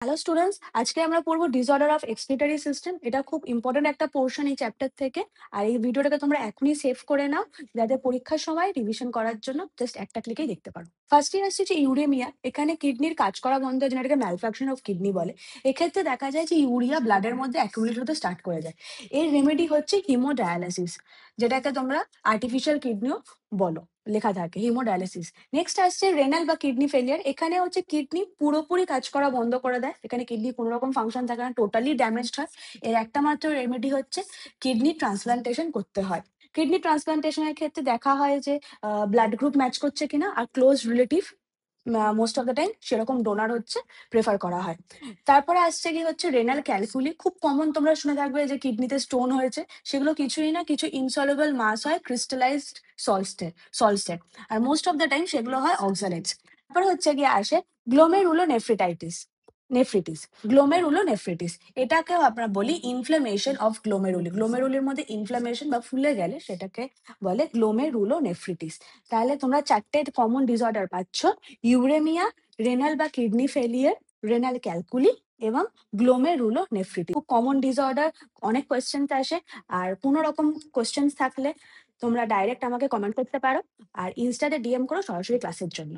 Hello students, আজকে আমরা পড়বো ডিসঅর্ডার অফ এক্সক্রিটরি সিস্টেম। এটা খুব ইম্পর্টেন্ট একটা পোর্শন এই চ্যাপ্টার থেকে। আর এই ভিডিওটাকে তোমরা এখনই সেভ করে নাও, যাতে পরীক্ষার সময় রিভিশন করার জন্য জাস্ট একটা ক্লিকেই দেখতে পারো। ফার্স্টে আসছে যে ইউরেমিয়া। এখানে কিডনির কাজ করা বন্ধ হয়, যেটাকে ম্যালফাংশন অফ কিডনি বলে। এক্ষেত্রে দেখা যায় যে ইউরিয়া ব্লাডের মধ্যে অ্যাকুমুলেট হতে স্টার্ট করে যায়। এর রেমেডি হচ্ছে হিমোডায়ালিসিস, যেটাকে তোমরা আর্টিফিশিয়াল কিডনিও বলো, লেখা থাকে হিমোডায়ালিসিস। নেক্সট আসছে রেনাল বা কিডনি ফেলিয়ার। এখানে হচ্ছে কিডনি পুরোপুরি কাজ করা বন্ধ করে দেয়। এখানে কিডনি কোনো রকম ফাংশন থাকে না, টোটালি ড্যামেজড হয়। এর একটা মাত্র রেমেডি হচ্ছে কিডনি ট্রান্সপ্লান্টেশন করতে হয়। কিডনি ট্রান্সপ্লান্টেশনের ক্ষেত্রে দেখা হয় যে ব্লাড গ্রুপ ম্যাচ করছে কিনা, আর close relative most of the time সেরকম ডোনার হচ্ছে প্রেফার করা হয়। তারপরে আসছে কি হচ্ছে রেনাল ক্যালকুলি। খুব কমন, তোমরা শুনে থাকবে যে কিডনিতে স্টোন হয়েছে। সেগুলো কিছুই না, কিছু ইনসলুবল মাস হয়, ক্রিস্টালাইজড সল্টসেট। আর মোস্ট অফ দ্য টাইম সেগুলো হয় অক্সালেটস। তারপরে হচ্ছে গিয়ে আসে গ্লোমেরুলোনেফ্রিটিস। গ্লোমেরুলোনেফ্রিটিস এটাকেও আমরা বলি ইনফ্লামেশন অফ গ্লোমেরুলি। গ্লোমেরুলির মধ্যে ইনফ্লামেশন বা ফুলে গেলে সেটাকে বলে গ্লোমেরুলোনেফ্রিটিস। তাহলে তোমরা চারটে কমন ডিসঅর্ডার পাচ্ছ: ইউরেমিয়া, রেনাল বা কিডনি ফেলিয়ার, রেনাল ক্যালকুলি এবং গ্লোমেরুলোনেফ্রিটিস। খুব কমন ডিসঅর্ডার, অনেক কোয়েশ্চেন আসে। আর কোনো রকম কোয়েশ্চেন থাকলে তোমরা ডাইরেক্ট আমাকে কমেন্ট করতে পারো, আর ইনস্টাতে ডিএম করো সরাসরি ক্লাসের জন্য।